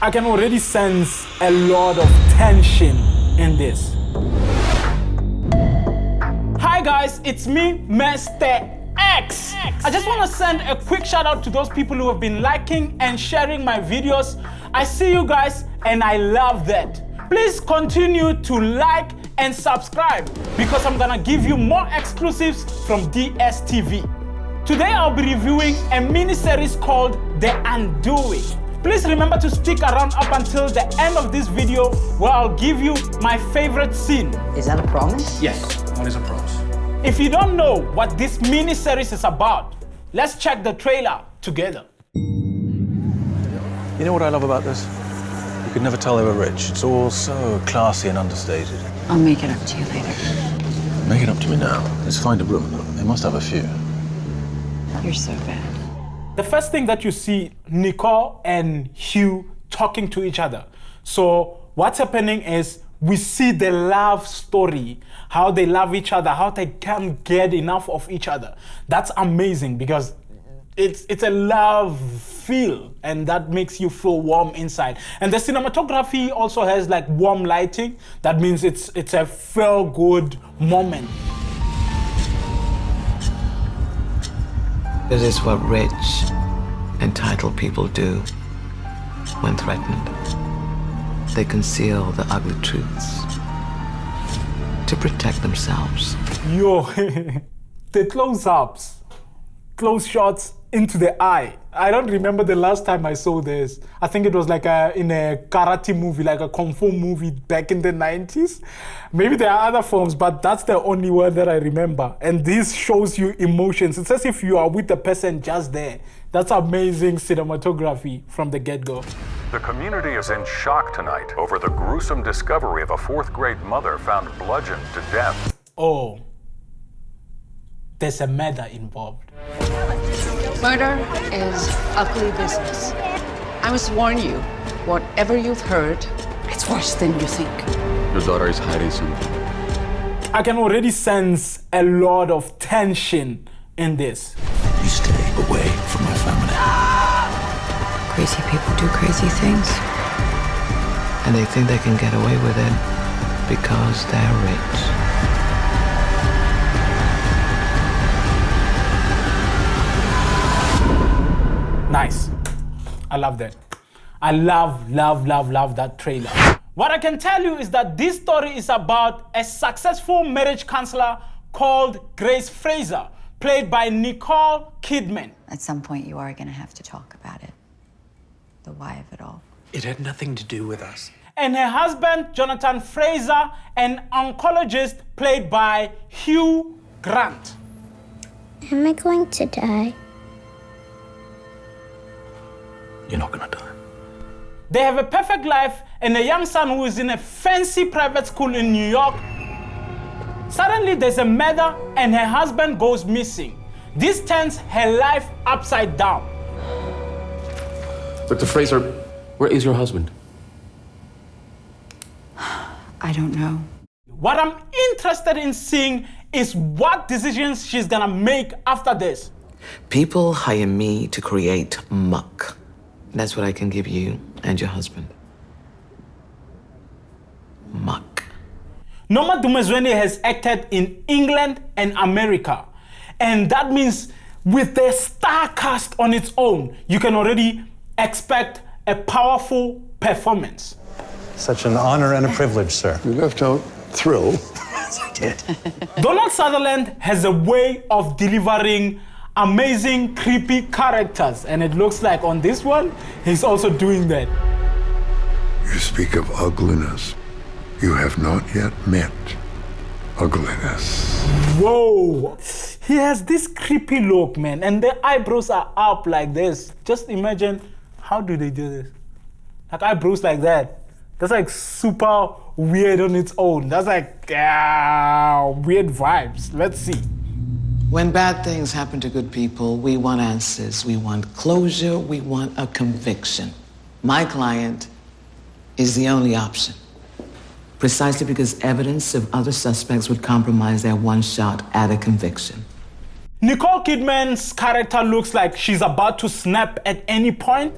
I can already sense a lot of tension in this. Hi guys, it's me, Mr. X. I just want to send a quick shout out to those people who have been liking and sharing my videos. I see you guys and I love that. Please continue to like and subscribe because I'm gonna give you more exclusives from DStv. Today I'll be reviewing a mini-series called The Undoing. Please remember to stick around up until the end of this video where I'll give you my favorite scene. Is that a promise? Yes, that is a promise. If you don't know what this mini-series is about, let's check the trailer together. You know what I love about this? You could never tell they were rich. It's all so classy and understated. I'll make it up to you later. Make it up to me now. Let's find a room. They must have a few. You're so bad. The first thing that you see, Nicole and Hugh talking to each other. So what's happening is we see the love story, how they love each other, how they can't get enough of each other. That's amazing because it's a love feel and that makes you feel warm inside. And the cinematography also has like warm lighting. That means it's a feel good moment. This is what rich, entitled people do when threatened. They conceal the ugly truths to protect themselves. Yo, the close-ups, close shots into the eye. I don't remember the last time I saw this. I think it was like in a karate movie, like a kung fu movie back in the 90s. Maybe there are other forms, but that's the only one that I remember. And this shows you emotions. It's as if you are with the person just there. That's amazing cinematography from the get-go. The community is in shock tonight over the gruesome discovery of a fourth-grade mother found bludgeoned to death. Oh, there's a murder involved. Murder is ugly business. I must warn you, whatever you've heard, it's worse than you think. Your daughter is hiding something. I can already sense a lot of tension in this. You stay away from my family. Crazy people do crazy things. And they think they can get away with it because they're rich. Nice. I love that. I love that trailer. What I can tell you is that this story is about a successful marriage counselor called Grace Fraser, played by Nicole Kidman. At some point, you are going to have to talk about it. The why of it all. It had nothing to do with us. And her husband, Jonathan Fraser, an oncologist played by Hugh Grant. Am I going to die? You're not gonna die. They have a perfect life and a young son who is in a fancy private school in New York. Suddenly there's a murder and her husband goes missing. This turns her life upside down. Dr. Fraser, where is your husband? I don't know. What I'm interested in seeing is what decisions she's gonna make after this. People hire me to create muck. That's what I can give you and your husband. Muck. Noma Dumezweni has acted in England and America. And that means with the star cast on its own, you can already expect a powerful performance. Such an honor and a privilege, sir. You left out thrill. Yes, I did. Donald Sutherland has a way of delivering amazing, creepy characters. And it looks like on this one, he's also doing that. You speak of ugliness. You have not yet met ugliness. Whoa! He has this creepy look, man. And the eyebrows are up like this. Just imagine, how do they do this? Like eyebrows like that. That's like super weird on its own. That's like weird vibes. Let's see. When bad things happen to good people, we want answers, we want closure, we want a conviction. My client is the only option, precisely because evidence of other suspects would compromise their one shot at a conviction. Nicole Kidman's character looks like she's about to snap at any point.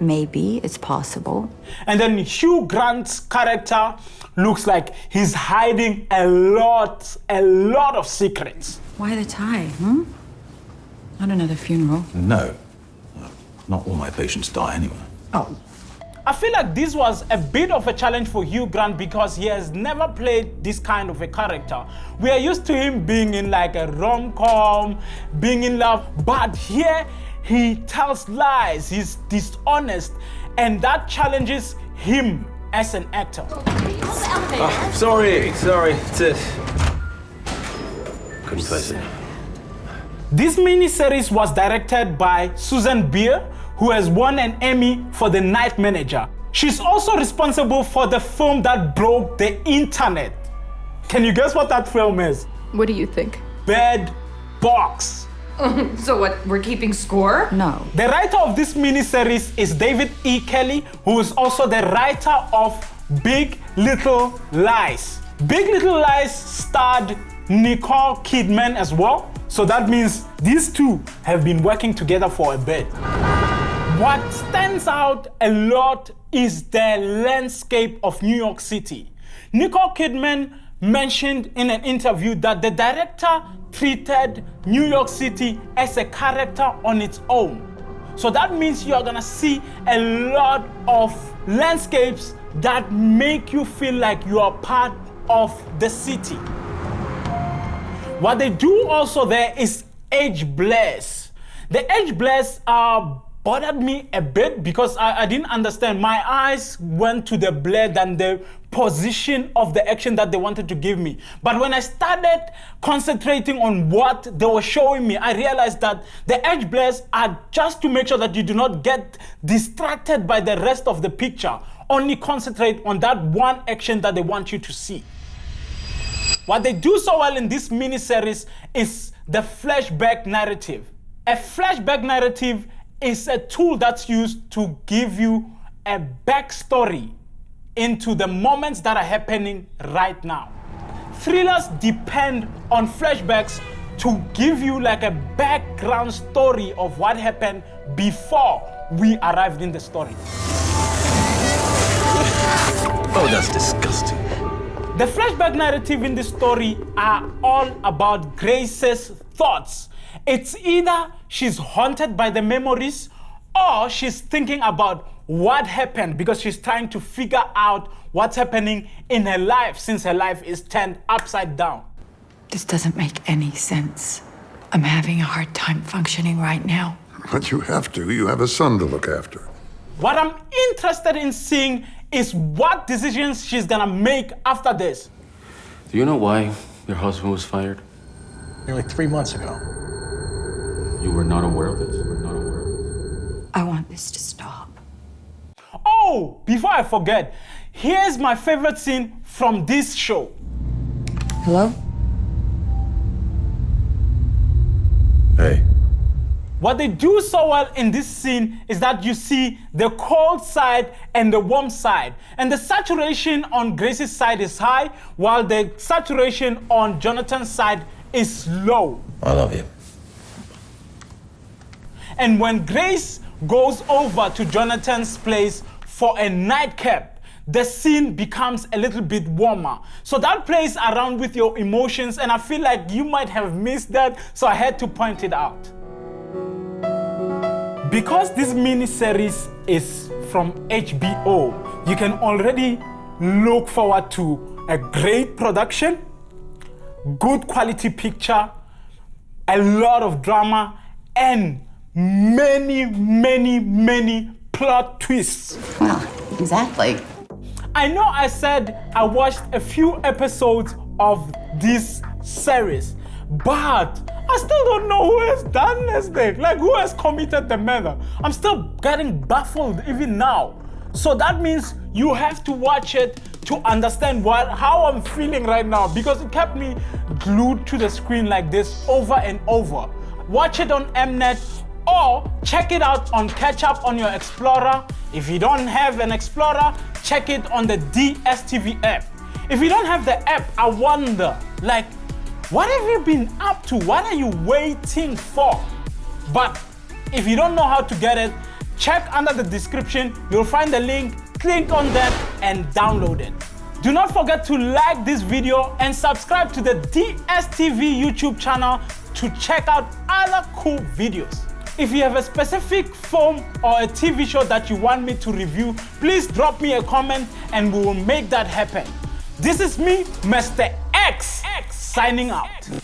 maybe it's possible. And then Hugh Grant's character looks like he's hiding a lot of secrets. Why the tie, Not another funeral. No. Not all my patients die anyway. Oh. I feel like this was a bit of a challenge for Hugh Grant because he has never played this kind of a character. We are used to him being in like a rom-com, being in love, but here he tells lies, he's dishonest, and that challenges him as an actor. Sorry. Couldn't place it. This miniseries was directed by Susan Bier, who has won an Emmy for The Night Manager. She's also responsible for the film that broke the internet. Can you guess what that film is? What do you think? Bird Box. So what, we're keeping score? No. The writer of this miniseries is David E. Kelly, who is also the writer of Big Little Lies. Big Little Lies starred Nicole Kidman as well. So that means these two have been working together for a bit. What stands out a lot is the landscape of New York City. Nicole Kidman mentioned in an interview that the director treated New York City as a character on its own. So that means you are gonna see a lot of landscapes that make you feel like you are part of the city. What they do also there is edge blares. The edge blares bothered me a bit because I didn't understand. My eyes went to the blur than the position of the action that they wanted to give me. But when I started concentrating on what they were showing me, I realized that the edge blares are just to make sure that you do not get distracted by the rest of the picture. Only concentrate on that one action that they want you to see. What they do so well in this miniseries is the flashback narrative. A flashback narrative is a tool that's used to give you a backstory into the moments that are happening right now. Thrillers depend on flashbacks to give you like a background story of what happened before we arrived in the story. Oh, that's disgusting. The flashback narrative in this story are all about Grace's thoughts. It's either she's haunted by the memories or she's thinking about what happened because she's trying to figure out what's happening in her life since her life is turned upside down. This doesn't make any sense. I'm having a hard time functioning right now. But you have to. You have a son to look after. What I'm interested in seeing is what decisions she's gonna make after this. Do you know why your husband was fired? Nearly 3 months ago. You were not aware of this? I want this to stop. Oh, before I forget, here's my favorite scene from this show. Hello? Hey. What they do so well in this scene is that you see the cold side and the warm side. And the saturation on Grace's side is high, while the saturation on Jonathan's side is low. I love you. And when Grace goes over to Jonathan's place for a nightcap, the scene becomes a little bit warmer. So that plays around with your emotions, and I feel like you might have missed that, so I had to point it out. Because this miniseries is from HBO, you can already look forward to a great production, good quality picture, a lot of drama, and many plot twists. Well, exactly. I know I said I watched a few episodes of this series, but I still don't know who has done this thing. Like, who has committed the murder? I'm still getting baffled even now. So that means you have to watch it to understand how I'm feeling right now, because it kept me glued to the screen like this over and over. Watch it on Mnet or check it out on Catch Up on your Explorer. If you don't have an Explorer, check it on the DStv app. If you don't have the app, I wonder, like, what have you been up to? What are you waiting for? But if you don't know how to get it, check under the description. You'll find the link, click on that and download it. Do not forget to like this video and subscribe to the DStv YouTube channel to check out other cool videos. If you have a specific film or a TV show that you want me to review, please drop me a comment and we will make that happen. This is me, Mr. X, signing out.